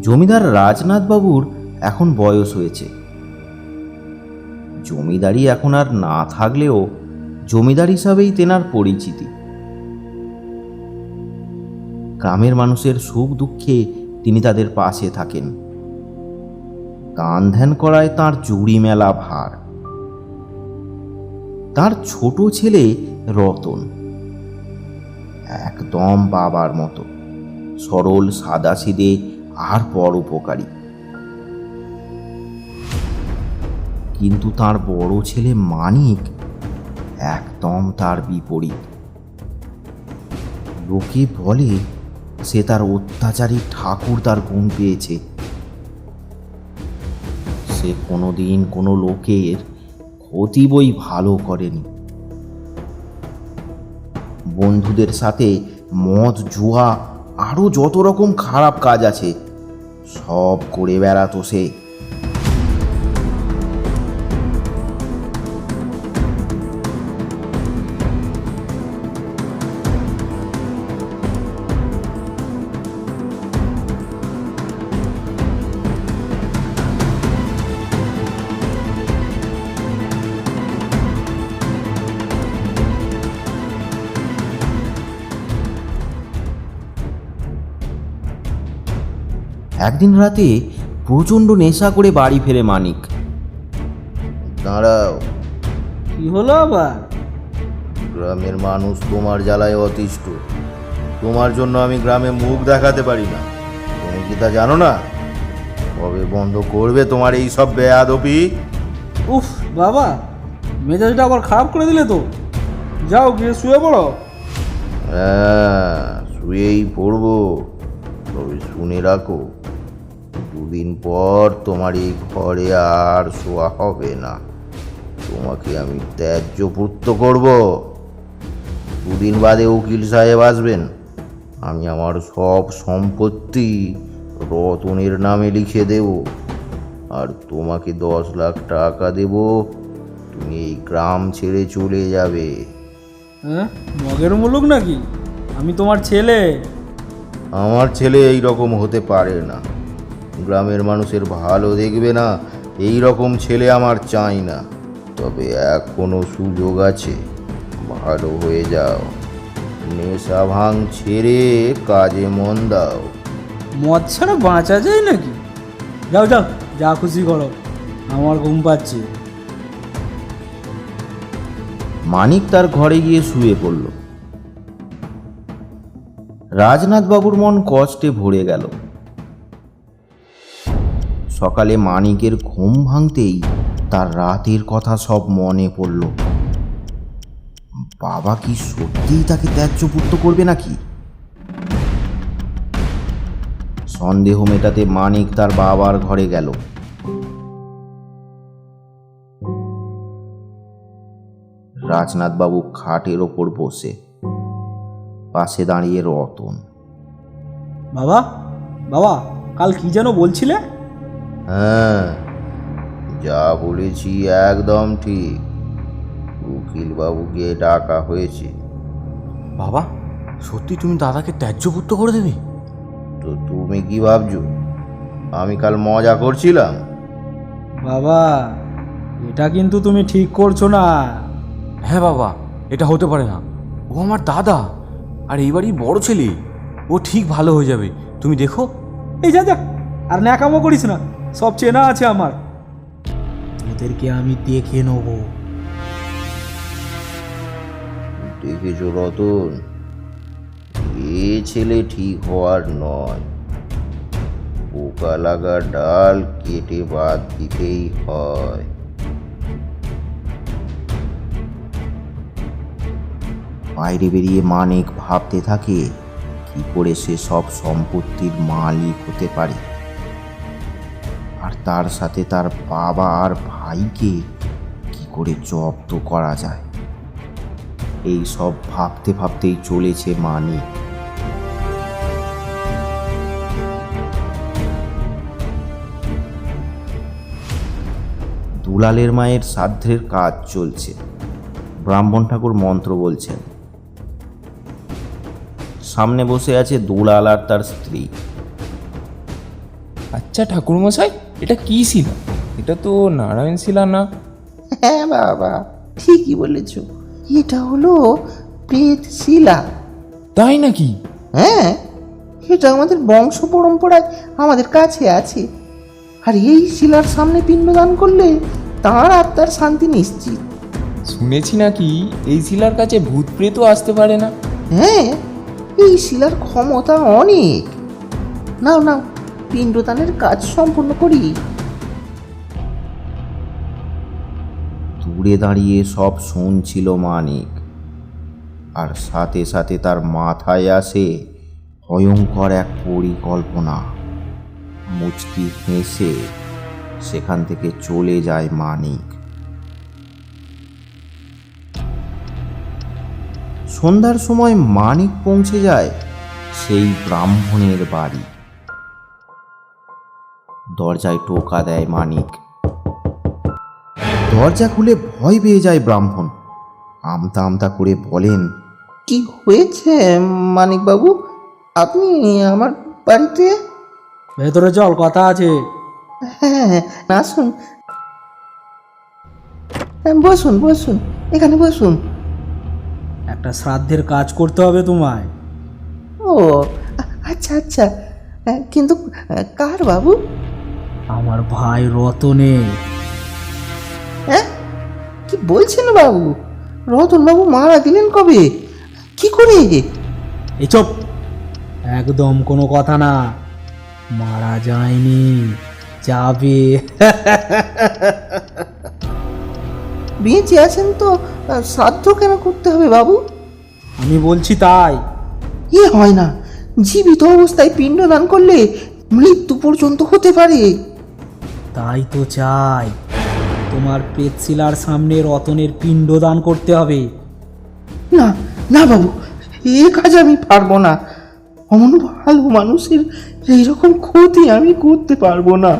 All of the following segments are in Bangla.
জমিদার রাজনাথবাবুর এখন বয়স হয়েছে। জমিদারি এখন আর না থাকলেও জমিদার হিসাবেই তেনার পরিচিতি। গ্রামের মানুষের সুখ দুঃখে তিনি তাদের পাশে থাকেন। দান ধ্যান করায় তাঁর জুড়ি মেলা ভার। তার ছোট ছেলে রতন একদম বাবার মতো সরল, সাদাসিধে আর পরোপকারী। কিন্তু তার বড় ছেলে মানিক একদম তার বিপরীত। লোকে বলে সে তার অত্যাচারী ঠাকুরদার গুণ পেয়েছে। সে কোনোদিন কোনো লোকের ক্ষতি বই ভালো করেনি। বন্ধুদের সাথে মদ, জুয়া, আরো যত রকম খারাপ কাজ আছে সব করে বেড়াতো সে। একদিন রাতে প্রচণ্ড নেশা করে বাড়ি ফেরে মানিক। দাঁড়াও, কি হলো আবার? গ্রামের মানুষ তোমার জ্বালায় অতিষ্ঠ। তোমার জন্য আমি গ্রামে মুখ দেখাতে পারি না। তুমি কি তা জানো না? কবে বন্ধ করবে তোমার এই সব বেয়াদবি? উফ বাবা, মেজাজটা আবার খারাপ করে দিলে তো। যাও গিয়ে শুয়ে পড়ো। হ্যাঁ, শুয়েই পড়বো। তবে শুনে রাখো, দুদিন পর তোমার এই ঘরে আর শোয়া হবে না। তোমাকে আমি ত্যায্যপুত্র করব। দুদিন বাদে উকিল সাহেব আসবেন। আমি আমার সব সম্পত্তি রতনের নামে লিখে দেব, আর তোমাকে 10 লাখ টাকা দেব। তুমি এই গ্রাম ছেড়ে চলে যাবে। হ্যাঁ, মগের মুলুক নাকি? আমি তোমার ছেলে। আমার ছেলে এই রকম হতে পারে না। গ্রামের মানুষের ভালো দেখবে না, এই রকম ছেলে আমার চাই না। তবে এখনো সুযোগ আছে, ভালো হয়ে যাও। নেশা ভাঙ ছেড়ে কাজে মন দাও। মদ ছাড়া বাঁচা যায় নাকি? যাও যাও, যা খুশি করো, আমার ঘুম পাচ্ছে। মানিক তার ঘরে গিয়ে শুয়ে পড়ল। রাজনাথবাবুর মন কষ্টে ভরে গেল। সকালে মানিকের ঘুম ভাঙতেই তার রাতের কথা সব মনে পড়ল। বাবা কি সত্যিই তাকে ত্যায্যপুত্র করবে নাকি? সন্দেহ মেটাতে মানিক তার বাবার ঘরে গেল। রাজনাথবাবু খাটের ওপর বসে, পাশে দাঁড়িয়ে রতন। বাবা, বাবা, কাল কি যেন বলছিলে? হ্যাঁ, যা বলেছি একদম ঠিক। উকিল বাবুকে ডাকা হয়েছে। বাবা, সত্যি তুমি দাদাকে ত্যায্যপুত্র করে দেবে? তো তুমি কি ভাবছো আমি কাল মজা করছিলাম? বাবা, এটা কিন্তু তুমি ঠিক করছো না। হ্যাঁ বাবা, এটা হতে পারে না। ও আমার দাদা, আর এইবারই বড় ছেলে। ও ঠিক ভালো হয়ে যাবে, তুমি দেখো। এই যা যা, আর ন্যাকামো করিস না। সব চেনা আছে আমার, ওদেরকে আমি দেখে নেবো। দেখেছো রতন, এ ছেলে ঠিক হওয়ার নয়। পোকা লাগা ডাল কেটে বাদ দিতেই হয়। বাইরে বেরিয়ে মানিক ভাবতে থাকে কি করে সে সব সম্পত্তির মালিক হতে পারে, আর তার সাথে তার বাবা আর ভাইকে কি করে জব্দ করা যায়। এই সব ভাবতে ভাবতেই চলেছে মানিক। দুলালের মায়ের শ্রাদ্ধের কাজ চলছে। ব্রাহ্মণ ঠাকুর মন্ত্র বলছেন। সামনে বসে আছে দুলাল আর তার স্ত্রী। আচ্ছা ঠাকুরমশাই, এটা কি শিলা? এটা তো নারায়ণ শিলা না? হ্যাঁ বাবা, ঠিকই বলেছ, এটা হলো প্রেত শিলা। তাই নাকি? হ্যাঁ, এটা আমাদের বংশ পরম্পরায় আমাদের কাছে আছে। আর এই শিলার সামনে পিণ্ডদান করলে তার আত্মার শান্তি নিশ্চিত। শুনেছি নাকি এই শিলার কাছে ভূত প্রেতও আসতে পারে না। হ্যাঁ, এই শিলার ক্ষমতা অনেক। নাও নাও, পিণ্ডদানের কাজ সম্পন্ন করি। দূরে দাঁড়িয়ে সব শুনছিল মানিক, আর সাথে সাথে তার মাথায় আসে ভয়ঙ্কর এক পরিকল্পনা। মুচকি হেসে সেখান থেকে চলে যায় মানিক। সন্ধ্যার সময় মানিক পৌঁছে যায় সেই ব্রাহ্মণের বাড়ি। দরজায় টোকা দেয় মানিক। দরজা খুলে ভয় পেয়ে যায় ব্রাহ্মণ। আমতা আমতা করে বলেন, কি হয়েছে মানিক বাবু, আপনি আমার বাড়িতে? ভেতরে চল, কথা আছে। হ্যাঁ, আসুন। বসুন বসুন, এখানে বসুন। একটা শ্রাদ্ধের কাজ করতে হবে তোমায়। ও আচ্ছা আচ্ছা, কিন্তু কার বাবু? আমার ভাই রতনের। হ্যাঁ, কি বলছেন বাবু? রতন বাবু মারা গেলেন কবে? কি করে? এই চুপ, একদম কোনো কথা না। মারা যায়নি, যাবে। বেঁচে আছেন তো শ্রাদ্ধ কেন করতে হবে বাবু? আমি বলছি তাই। এ হয় না, জীবিত অবস্থায় পিণ্ডদান করলে মৃত্যু পর্যন্ত হতে পারে। তাই তো চাই, তোমার প্রেতশিলার সামনে রতনের পিণ্ডদান করতে হবে। না না বাবু, এ কাজ আমি পারবো না। অমন ভালো মানুষের এইরকম ক্ষতি আমি করতে পারবো না।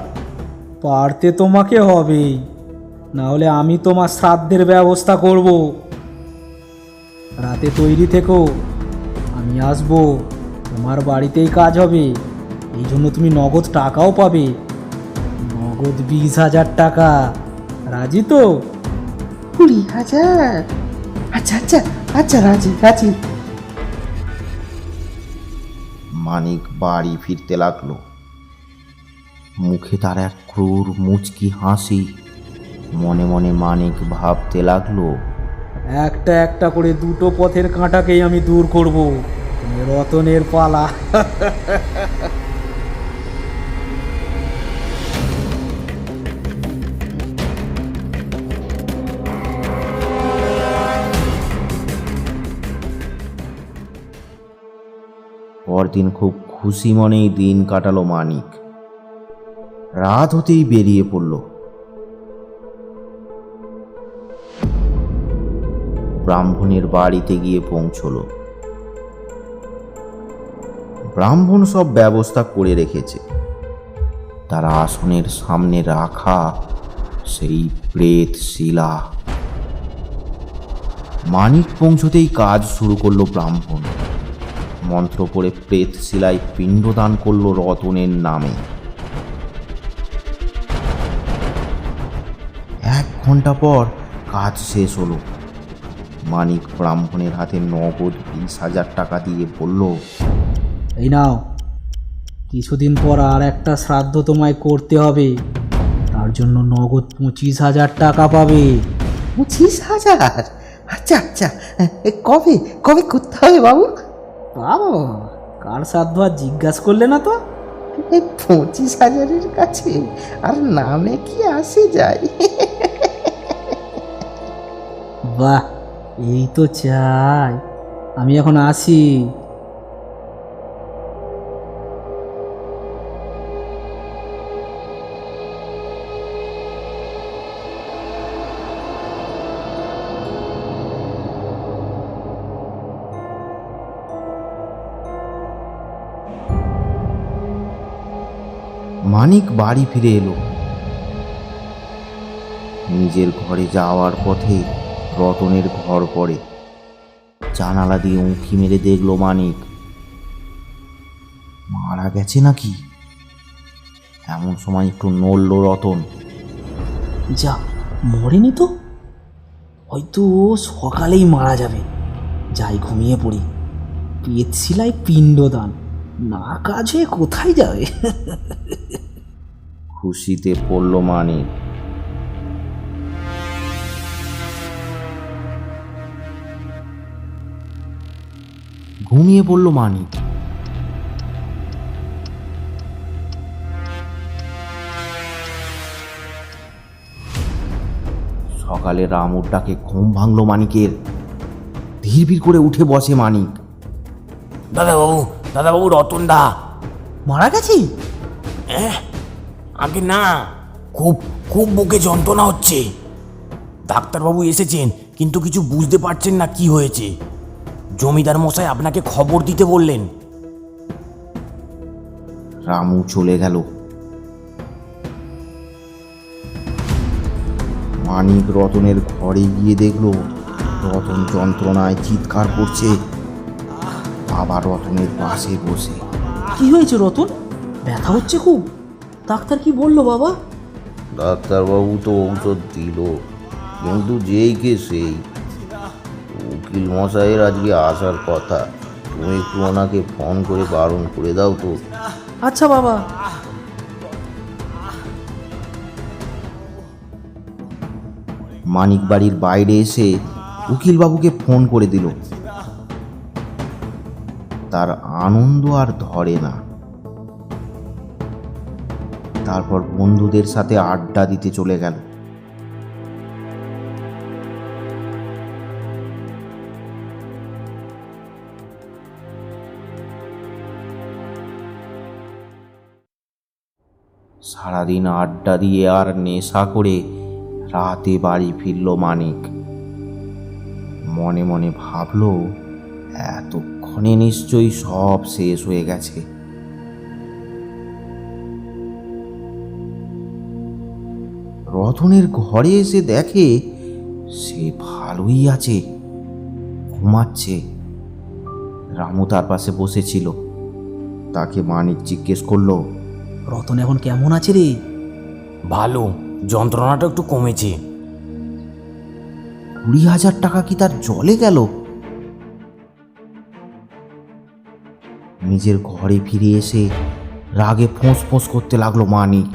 পারতে তোমাকে হবেই, না হলে আমি তোমার শ্রাদ্ধের ব্যবস্থা করব। রাতে তৈরি থেকো, আমি আসবো। তোমার বাড়িতেই কাজ হবে, এই জন্য তুমি নগদ টাকাও পাবে। নগদ 20,000 টাকা। রাজি তো? 20,000? আচ্ছা আচ্ছা আচ্ছা, রাজি রাজি। মানিক বাড়ি ফিরতে লাগলো। মুখে তার এক ক্রূর মুচকি হাসি। মনে মনে মানিক ভাবতে লাগলো, একটা একটা করে দুটো পথের কাঁটাকেই আমি দূর করব। রতনের পালা। পরদিন খুব খুশি মনেই দিন কাটালো মানিক। রাত হতেই বেরিয়ে পড়ল। ব্রাহ্মণের বাড়িতে গিয়ে পৌঁছলো। ব্রাহ্মণ সব ব্যবস্থা করে রেখেছে। তার আসনের সামনে রাখা সেই প্রেত শিলা। মানিক পৌঁছতেই কাজ শুরু করলো ব্রাহ্মণ। মন্ত্র পড়ে প্রেত শিলায় পিণ্ডদান করলো রতনের নামে। 1 ঘন্টা পর কাজ শেষ হলো। মানিক ব্রাহ্মণের হাতে নগদ 20,000 টাকা দিয়ে বলল, এই নাও, কিছুদিন পর আর একটা শ্রাদ্ধ তোমায় করতে হবে, তার জন্য নগদ 25,000 টাকা পাবে। 25,000? আচ্ছা আচ্ছা, কবে কবে করতে হবে বাবু? বাবা, কার শ্রাদ্ধ আর জিজ্ঞাসা করলে না তো? এই 25,000-এর কাছে আর নামে কি আসে যায়? বাহ, এই তো চাই। আমি এখন আসি। মানিক বাড়ি ফিরে এলো। নিজের ঘরে যাওয়ার পথে রতনের ঘর পড়ে। জানালা দিয়ে উঁকি মেরে দেখলো মানিক। মারা গেছে নাকি? এমন সময় একটু নড়ল রতন। যা, মরেনি তো? হয়তো সকালেই মারা যাবে। যাই, ঘুমিয়ে পড়ি। পেট শিলায় পিণ্ডদান না কাজ হয়ে কোথায় যাবে? খুশিতে পড়ল মানিক। ঘুমিয়ে পড়ল মানিক। সকালে রামুর ডাকে ঘুম ভাঙল মানিকের। ধীর করে উঠে বসে মানিক। দাদাবাবু রতন দা। মারা গেছি? আগে না, খুব খুব বুকে যন্ত্রণা হচ্ছে। ডাক্তারবাবু এসেছেন, কিন্তু কিছু বুঝতে পারছেন না কি হয়েছে। জমিদার মশাই আপনাকে খবর দিতে বললেন। রামু চলে গেল। মানিক রতনের ঘরে গিয়ে দেখল রতন যন্ত্রণায় চিৎকার করছে। বাবা রতনের পাশে বসে। কি হয়েছে রতন? ব্যথা হচ্ছে খুব? ডাক্তার কি বললো বাবা? ডাক্তারবাবু তো ঔষধ দিল, কিন্তু যেই কে সেই। উকিল মশাইয়ের আজকে আসার কথা, তুমি একটু ওনাকে ফোন করে বারণ করে দাও তো। আচ্ছা বাবা। মানিক বাড়ির বাইরে এসে উকিলবাবুকে ফোন করে দিল। তার আনন্দ আর ধরে না। তারপর বন্ধুদের সাথে আড্ডা দিতে চলে গেল। সারাদিন আড্ডা দিয়ে আর নেশা করে রাতে বাড়ি ফিরল মানিক। মনে মনে ভাবল, এতক্ষণে নিশ্চয়ই সব শেষ হয়ে গেছে। রতনের ঘরে এসে দেখে সে ভালোই আছে, ঘুমাচ্ছে। রামু তার পাশে বসেছিল। তাকে মানিক জিজ্ঞেস করলো, রতন এখন কেমন আছে রে? ভালো, যন্ত্রণাটা একটু কমেছে। 20,000 টাকা কি তার জলে গেল? নিজের ঘরে ফিরে এসে রাগে ফোঁস ফোঁস করতে লাগলো মানিক।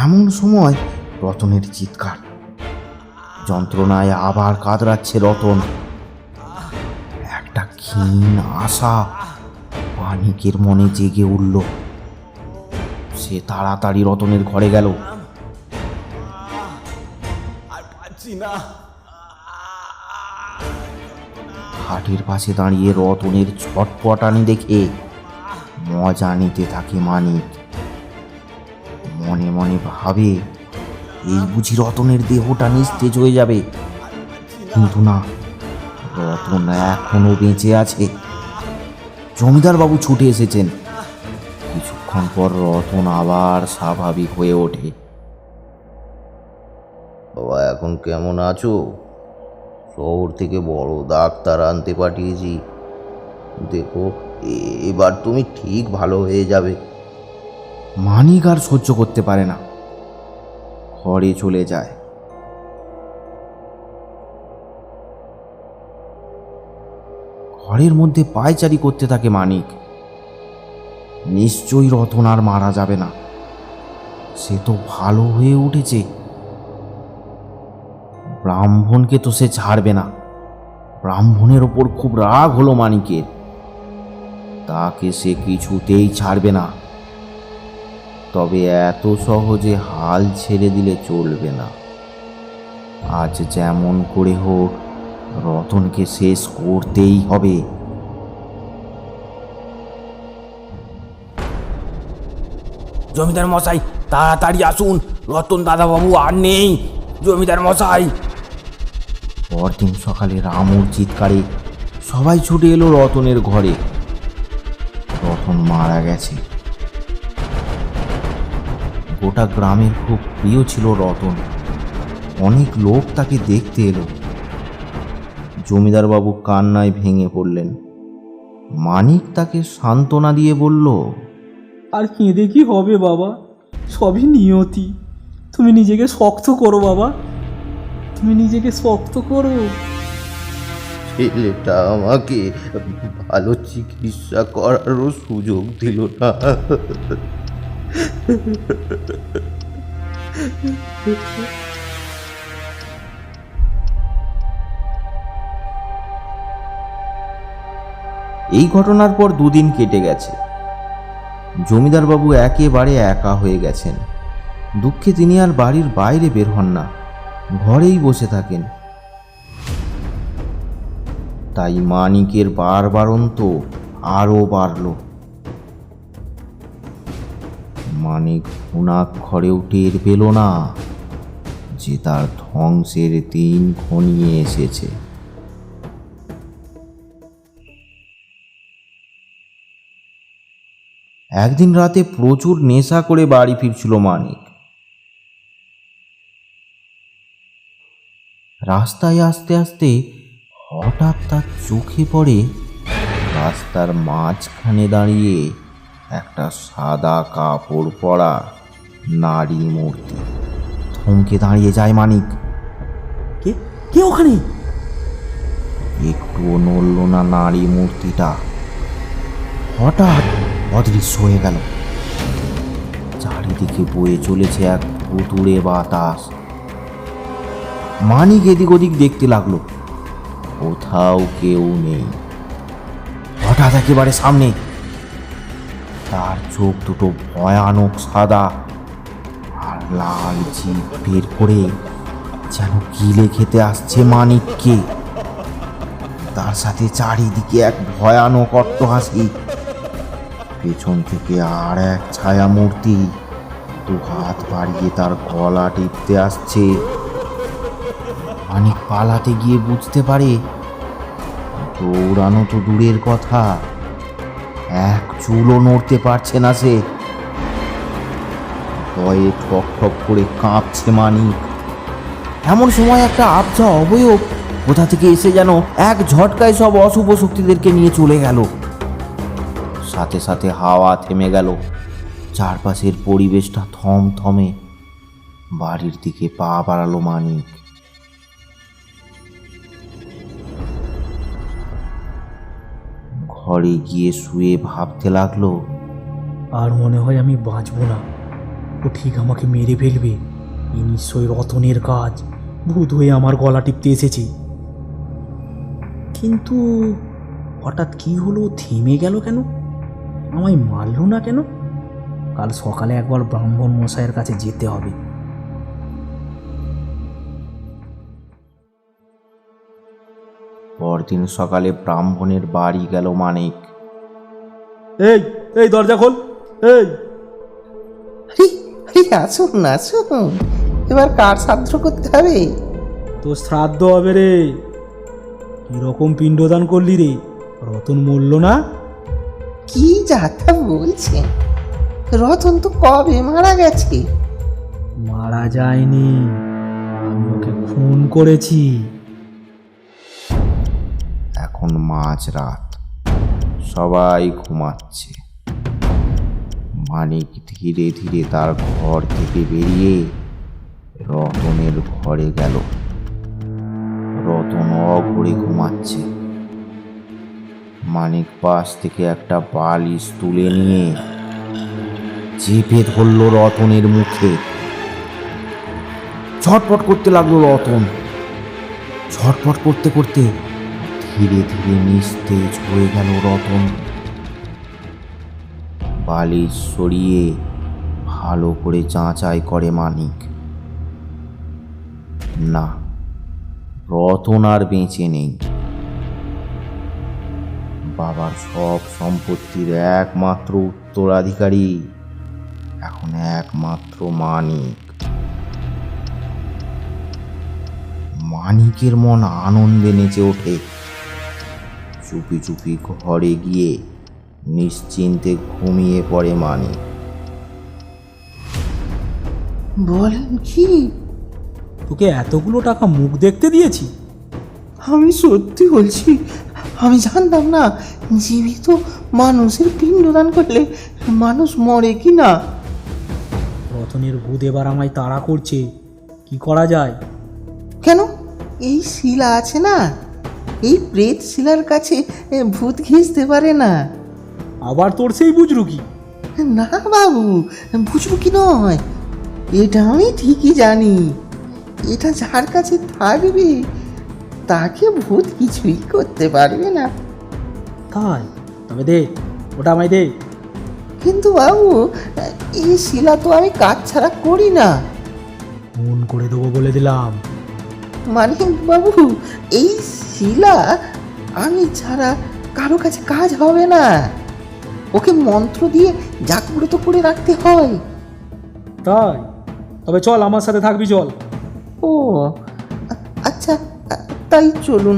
এমন সময় রতনের চিৎকার। যন্ত্রণায় আবার কাতরাচ্ছে রতন। একটা ক্ষীণ আশা মানিকের মনে জেগে উঠল। সে তাড়াতাড়ি রতনের ঘরে গেল। খাটের পাশে দাঁড়িয়ে রতনের ছটপটানি দেখে মজা নিতে থাকে মানিক। মনে মনে ভাবে, এই বুঝি রতনের দেহটা নিস্তেজ হয়ে যাবে। কিন্তু না, রতন এখনো বেঁচে আছে। জমিদার বাবু ছুটে এসেছেন। কিছুক্ষণ পর রতন আবার স্বাভাবিক হয়ে ওঠে। বাবা, এখন কেমন আছো? শহর থেকে বড় ডাক্তার আনতে পাঠিয়েছি। দেখো, এবার তুমি ঠিক ভালো হয়ে যাবে। মানিক আর সহ্য করতে পারে না, ঘরে চলে যায়। ঘরের মধ্যে পায়চারি করতে থাকে মানিক। নিশ্চয়ই রতন আর মারা যাবে না, সে তো ভালো হয়ে উঠেছে। ব্রাহ্মণকে তো সে ছাড়বে না। ব্রাহ্মণের ওপর খুব রাগ হলো মানিকের। তাকে সে কিছুতেই ছাড়বে না। তবে এত সহজে হাল ছেড়ে দিলে চলবে না। আজ যেমন করে হোক রতনকে শেষ করতেই হবে। জমিদার মশাই, তাড়াতাড়ি আসুন, রতন দাদাবাবু আর নেই। জমিদার মশাই। পরদিন সকালে রামুর চিৎকারে সবাই ছুটে এলো রতনের ঘরে। রতন মারা গেছে। গোটা গ্রামের খুব প্রিয় ছিল রতন। অনেক লোক তাকে দেখতে এলো। জমিদার বাবু কান্নায় ভেঙে পড়লেন। মানিক তাকে সান্ত্বনা দিয়ে বলল, আর কেঁদে কি হবে বাবা, সবই নিয়তি। তুমি নিজেকে শক্ত করো বাবা, তুমি নিজেকে শক্ত করো। ছেলেটা আমাকে ভালো চিকিৎসা করারও সুযোগ দিল না। এই ঘটনার পর 2 দিন কেটে গেছে। জমিদারবাবু একেবারে একা হয়ে গেছেন। দুঃখে তিনি আর বাড়ির বাইরে বের হন না, ঘরেই বসে থাকেন। তাই মানিকের বারবারন্ত আরও বাড়ল। মানিক ঘুণাক্ষরেও টের পেল না যে তার ধ্বংসের দিন ঘনিয়ে এসেছে। একদিন রাতে প্রচুর নেশা করে বাড়ি ফিরছিল মানিক। রাস্তায় আসতে আসতে হঠাৎ তার চোখে পড়ে রাস্তার মাঝখানে দাঁড়িয়ে একটা সাদা কাপড় পরা নারী মূর্তি। থমকে দাঁড়িয়ে যায় মানিক। কে কে ওখানে? একটুও নড়ল না নারী মূর্তিটা। হঠাৎ অদৃশ্য হয়ে গেল। চারিদিকে বয়ে চলেছে এক ভুতুড়ে বাতাস। মানিক এদিক ওদিক দেখতে লাগলো, কোথাও কেউ নেই। হঠাৎ একেবারে সামনে তার চোখ দুটো ভয়ানক সাদা, আর লাল জিভ বের করে যেন গিলে খেতে আসছে মানিককে। তার সাথে চারিদিকে এক ভয়ানক অট্টহাসি। পেছন থেকে আর এক ছায়া মূর্তি 2 হাত বাড়িয়ে তার গলা টিপতে আসছে। মানিক পালাতে গিয়ে বুঝতে পারে দৌড়ানো তো দূরের কথা, এক চুলও নড়তে পারছে না সে। ভয়ে ঠক ঠক করে কাঁপছে মানিক। এমন সময় একটা আবঝা অবয়ব কোথা থেকে এসে যেন এক ঝটকায় সব অশুভ শক্তিদেরকে নিয়ে চলে গেল। সাথে সাথে হাওয়া থেমে গেল, চারপাশের পরিবেশটা থমথমে। বাড়ির দিকে পা বাড়ালো মানিক। ঘরে গিয়ে শুয়ে ভাবতে লাগলো, আর মনে হয় আমি বাঁচবো না, ও ঠিক আমাকে মেরে ফেলবে। এই নিশ্চয়ই রতনের কাজ, ভূত হয়ে আমার গলা টিপতে এসেছে। কিন্তু হঠাৎ কি হলো, থেমে গেল কেন? আমায় মারলো না কেন? কাল সকালে একবার ব্রাহ্মণ মশাইয়ের কাছে যেতে হবে। পরদিন সকালে ব্রাহ্মণের বাড়ি গেল মানিক। এই এই দরজা খোল। এই আরে আরে আসুন আসুন, এবার কার শ্রাদ্ধ করতে হবে? তোর শ্রাদ্ধ হবে রে। কিরকম পিণ্ডদান করলি রে? রতন মরল না? কি যাতা বলছেন? রতন তো কবে মারা গেছে। মারা যায়নি, আমি ওকে খুন করেছি। এখন মাঝরাত, সবাই ঘুমাচ্ছে। মানিক ধীরে ধীরে তার ঘর থেকে বেরিয়ে রতনের ঘরে গেল। রতন অঘরে ঘুমাচ্ছে। মানিক পাশ থেকে একটা বালিশ তুলে নিয়ে চেপে ধরল রতনের মুখে। ছটফট করতে লাগলো রতন। ছটফট করতে করতে ধীরে ধীরে নিস্তেজ হয়ে গেল রতন। বালিশ সরিয়ে ভালো করে যাচাই করে মানিক। না, রতন আর বেঁচে নেই। বাবার সব সম্পত্তির একমাত্র উত্তরাধিকারী এখন একমাত্র মানিক। মানিকের মন আনন্দে নেচে ওঠে। চুপি চুপি ঘরে গিয়ে নিশ্চিন্তে ঘুমিয়ে পড়ে মানিক। বলেন কি? তোকে এতগুলো টাকা মুখ দেখতে দিয়েছি? আমি সত্যি বলছি, আমি জানতাম না জীবিত মানুষের পিণ্ডদান করলে মানুষ মরে কি না। রতনের ভূত এবার আমায় তাড়া করছে, কি করা যায়? কেন? এই শিলা আছে না, এই প্রেত শিলার কাছে ভূত ঘেঁষতে পারে না। আবার তোর সেই বুঝরু কি? না বাবু, বুঝবো কি নয়, এটা আমি ঠিকই জানি। এটা যার কাছে থাকবে তাকে ভূত কিছুই করতে পারবে না। তাই? তবে দে, ওটা আমায় দে। কিন্তু বাবু, এই শিলা তো আমি কাজ ছাড়া করি না। ফোন করে দেবো বলে দিলাম। মানে বাবু, এই শিলা আমি ছাড়া কারো কাছে কাজ হবে না। ওকে মন্ত্র দিয়ে জাগ্রত করে রাখতে হয়। তাই? তবে চল, আমার সাথে থাকবি, চল। ও আচ্ছা, তাই চলুন।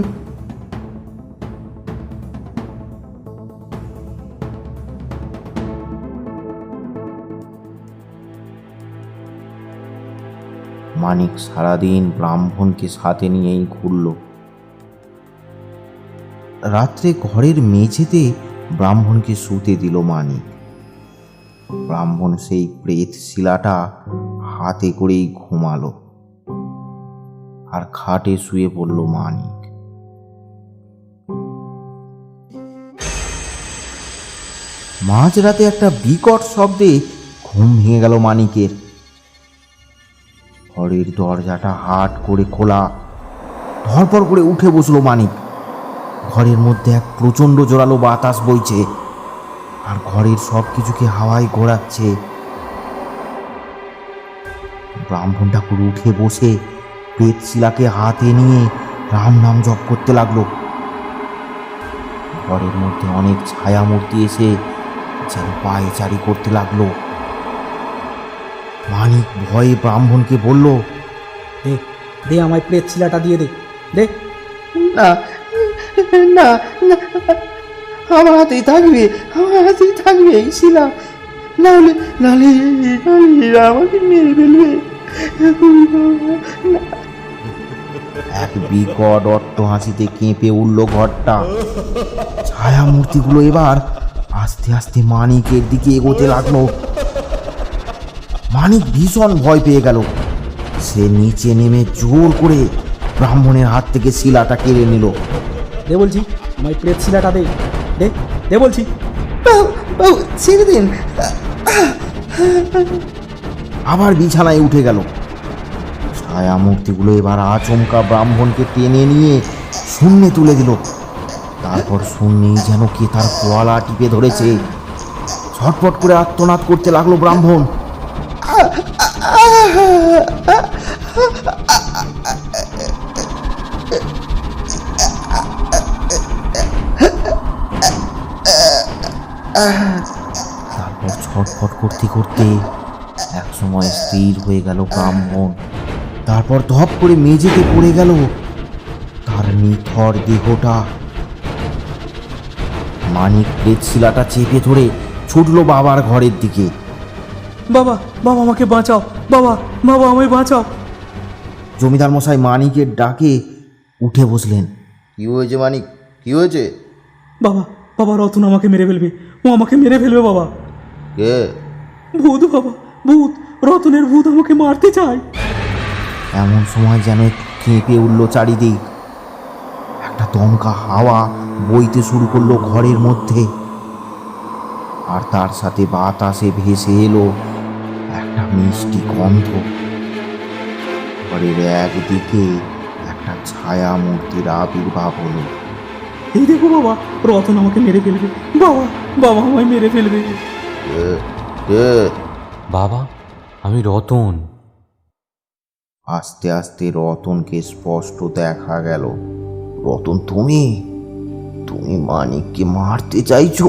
মানিক সারাদিন ব্রাহ্মণকে সাথে নিয়েই ঘুরল। রাত্রে ঘরের মেঝেতে ব্রাহ্মণকে শুতে দিল মানিক। ব্রাহ্মণ সেই প্রেত শিলাটা হাতে করেই ঘুমালো, আর খাটে শুয়ে পড়ল মানিক। মাঝরাতে একটা বিকট শব্দে ঘুম ভেঙে গেল মানিকের। ঘরের দরজাটা হাট করে খোলা। ধরপড় করে উঠে বসলো মানিক। ঘরের মধ্যে এক প্রচণ্ড জোরালো বাতাস বইছে, আর ঘরের সব কিছুকে হাওয়ায় ঘোরাচ্ছে। ব্রাহ্মণ ঠাকুর উঠে বসে প্রেত শিলাকে হাতে নিয়ে রাম নাম জপ করতে লাগলো। ঘরের মধ্যে অনেক ছায়া মূর্তি এসে যেন পায়চারি করতে লাগলো। মানিক ভয়ে ব্রাহ্মণকে বলল, দে দে, আমায় প্রেত শিলাটা দিয়ে দে, দে। না না না, আমার হাতেই থাকবে, আমার হাতেই থাকবে এই শিলা। নাহলে নাহলে নাহলে এরা আমাকে মেরে ফেলবে। এক বিকট অট্ট হাসিতে কেঁপে উঠল ঘরটা। ছায়া মূর্তিগুলো এবার আস্তে আস্তে মানিকের দিকে এগোতে লাগলো। মানিক ভীষণ ভয় পেয়ে গেল। সে নিচে নেমে জোর করে ব্রাহ্মণের হাত থেকে শিলাটা কেড়ে নিল। দে বলছি, আমায় প্রেত শিলাটা দে, দে দে বলছি। বাবু, বাবু, ছেড়ে দিন। আবার বিছানায় উঠে গেল। ছায়া মূর্তিগুলো এবার আচমকা ব্রাহ্মণকে টেনে নিয়ে শূন্যে তুলে দিল। তারপর শূন্যেই যেন কে তার গলা টিপে ধরেছে। ছটফট করে আর্তনাদ করতে লাগলো ব্রাহ্মণ। তারপর ছটফট করতে করতে একসময় স্থির হয়ে গেল ব্রাহ্মণ। তারপর ধপ করে মেঝেতে পড়ে গেল তার নিথর দেহটা। মানিক প্রেত শিলাটা চেপে ধরে ছুটল বাবার ঘরের দিকে। বাবা, বাবা আমাকে বাঁচাও, বাবা, বাবা আমায় বাঁচাও। জমিদার মশাই মানিকের ডাকে উঠে বসলেন। কি হয়েছে মানিক, কি হয়েছে? বাবা, বাবা, রতন আমাকে মেরে ফেলবে, ও আমাকে মেরে ফেলবে বাবা। কে? ভূত বাবা, ভূত, রতনের ভূত আমাকে মারতে চায়। এমন সময় যেন কেঁপে উঠল চারিদিক। একটা দমকা হাওয়া বইতে শুরু করলো ঘরের মধ্যে, আর তার সাথে বাতাসে ভেসে এলো একটা মিষ্টি গন্ধ। ঘরের একদিকে একটা ছায়া মূর্তির আবির্ভাব হলো। এই দেখো বাবা, রতন আমাকে মেরে ফেলবে, বাবা, বাবা আমায় মেরে ফেলবে। বাবা, আমি রতন। আস্তে আস্তে রতনকে স্পষ্ট দেখা গেল। রতন, তুমি তুমি মানিককে মারতে চাইছো?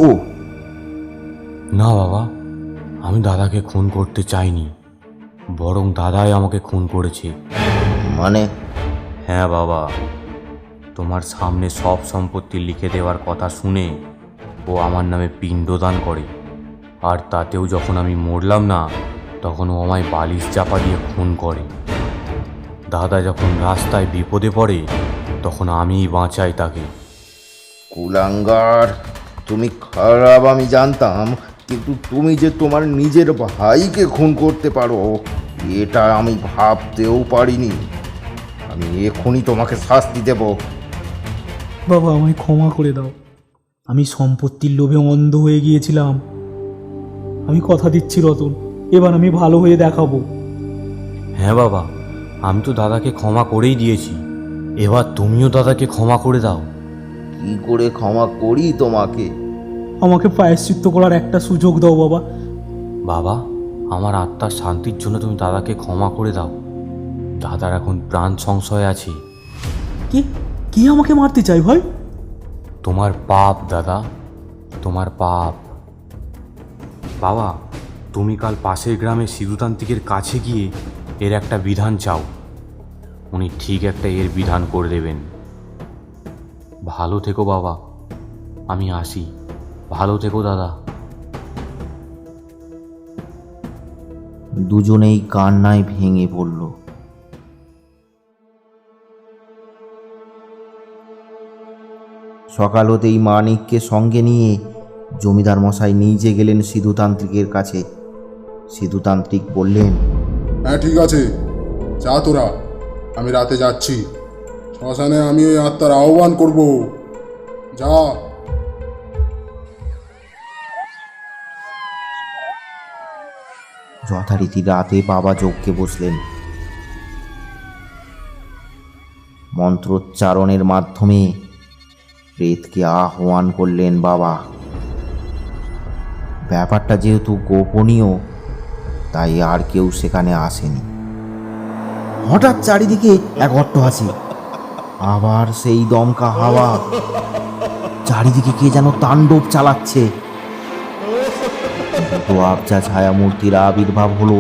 না বাবা, আমি দাদাকে খুন করতে চাইনি, বরং দাদাই আমাকে খুন করেছে। মানে? হ্যাঁ বাবা, তোমার সামনে সব সম্পত্তি লিখে দেওয়ার কথা শুনে ও আমার নামে পিণ্ডদান করে, আর তাতেও যখন আমি মরলাম না তখন ও আমায় বালিশ চাপা দিয়ে খুন করে। দাদা যখন রাস্তায় বিপদে পড়ে তখন আমিই বাঁচাই তাকে। কুলাঙ্গার, তুমি খারাপ আমি জানতাম, কিন্তু তুমি যে তোমার নিজের ভাইকে খুন করতে পারো এটা আমি ভাবতেও পারিনি। আমি এখনই তোমাকে শাস্তি দেব। বাবা আমায় ক্ষমা করে দাও, আমি সম্পত্তির লোভে অন্ধ হয়ে গিয়েছিলাম। আমি কথা দিচ্ছি রতন, এবার আমি ভালো হয়ে দেখাবো। হ্যাঁ বাবা, আমি তো দাদাকে ক্ষমা করেই দিয়েছি, এবার তুমিও দাদাকে ক্ষমা করে দাও। কি করে ক্ষমা করি তোমাকে? আমাকে প্রায়শ্চিত্ত করার একটা সুযোগ দাও বাবা। বাবা, আমার আত্মার শান্তির জন্য তুমি দাদাকে ক্ষমা করে দাও। দাদার এখন প্রাণ সংশয় আছে। কি কি আমাকে মারতে চাই ভাই? তোমার পাপ দাদা, তোমার পাপ। বাবা, তুমি কাল পাশের গ্রামের সিধুতান্ত্রিকের কাছে গিয়ে এর একটা বিধান চাও, উনি ঠিক একটা এর বিধান করে দেবেন। ভালো থেকো বাবা, আমি আসি। ভালো থেকো দাদা। দুজনেই কান্নায় ভেঙে পড়ল। সকাল হতেই মানিককে সঙ্গে নিয়ে জমিদার মশাই নিজে গেলেন সিধুতান্ত্রিকের কাছে। সিধুতান্ত্রিক বললেন, হ্যাঁ ঠিক আছে, যা তোরা, আমি রাতে যাচ্ছি। শ্মশানে আমি ওই আত্মার আহ্বান করব। যা। যথারীতি রাতে বাবা যজ্ঞে বসলেন। মন্ত্রোচ্চারণের মাধ্যমে প্রেতকে আহ্বান করলেন বাবা। ব্যাপারটা যেহেতু গোপনীয়, তাই আর কেউ সেখানে আসেনি। হঠাৎ চারিদিকে এক অট্টহাসি, আবার সেই দমকা হাওয়া, চারিদিকে কে যেন তাণ্ডব চালাচ্ছে। তো আবজা ছায়ামূর্তির আবির্ভাব হলো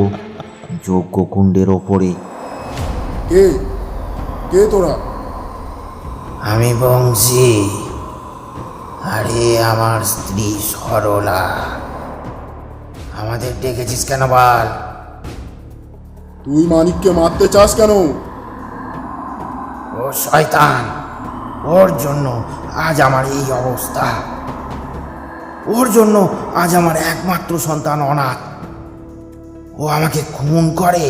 যজ্ঞকুণ্ডের ওপরে। কে কে তোরা? আমি বংশী, আরে আমার স্ত্রী সরলা। আমাদের ডেকেছিস কেন বল? তুই মানিককে মারতে চাস কেন? ও শয়তান, ওর জন্য আজ আমার এই অবস্থা। ওর জন্য আজ আমার একমাত্র সন্তান অনাথ। ও আমাকে খুন করে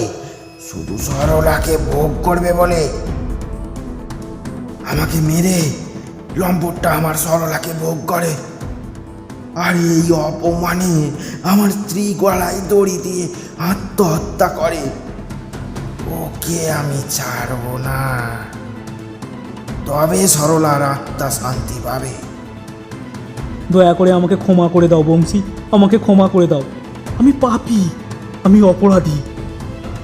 শুধু সরলাকে ভোগ করবে বলে। আমাকে মেরে লম্পটটা আমার সরলাকে ভোগ করে, আর এই অপমানে আমার স্ত্রী গলায় দড়ি দিয়ে আত্মহত্যা করে। ওকে আমি ছাড়ব না, তবে সরলার আত্মা শান্তি পাবে। দয়া করে আমাকে ক্ষমা করে দাও বংশী, আমাকে ক্ষমা করে দাও। আমি পাপী, আমি অপরাধী।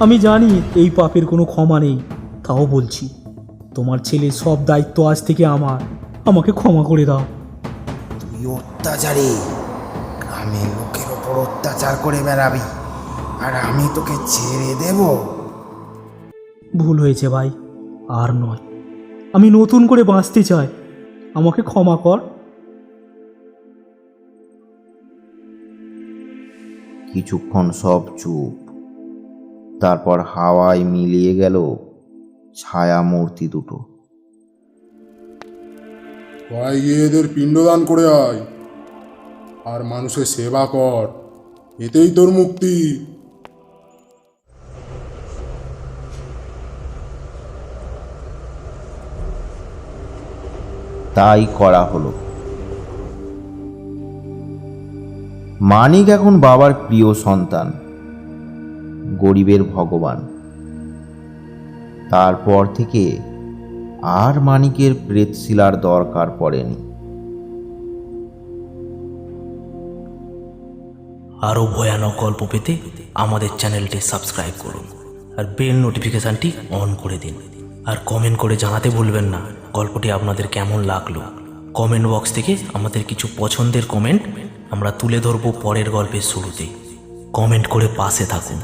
আমি জানি এই পাপের কোনো ক্ষমা নেই, তাও বলছি তোমার ছেলের সব দায়িত্ব আজ থেকে আমার। আমাকে ক্ষমা করে দাও। তুই অত্যাচারী, গ্রামের লোকের ওপর অত্যাচার করে বেড়াবি, আর আমি তোকে ছেড়ে দেব? ভুল হয়েছে ভাই, আর নয়। আমি নতুন করে বাঁচতে চাই, আমাকে ক্ষমা কর। কিছুক্ষণ সব চুপ। তারপর হাওয়ায় মিলিয়ে গেল ছায়া মূর্তি দুটো। তোরা গিয়ে এদের পিণ্ডদান করে আয়, আর মানুষের সেবা কর, এতেই তোর মুক্তি। তাই করা হলো। মানিক এখন বাবার প্রিয় সন্তান, গরিবের ভগবান। তারপর থেকে আর মানিকের প্রেতশিলার দরকার পড়েনি। আরও ভয়ানক গল্প পেতে আমাদের চ্যানেলটি সাবস্ক্রাইব করুন আর বেল নোটিফিকেশানটি অন করে দিন। আর কমেন্ট করে জানাতে ভুলবেন না গল্পটি আপনাদের কেমন লাগলো। কমেন্ট বক্স থেকে আমাদের কিছু পছন্দের কমেন্ট আমরা তুলে ধরবো পরের গল্পের শুরুতে। কমেন্ট করে পাশে থাকুন।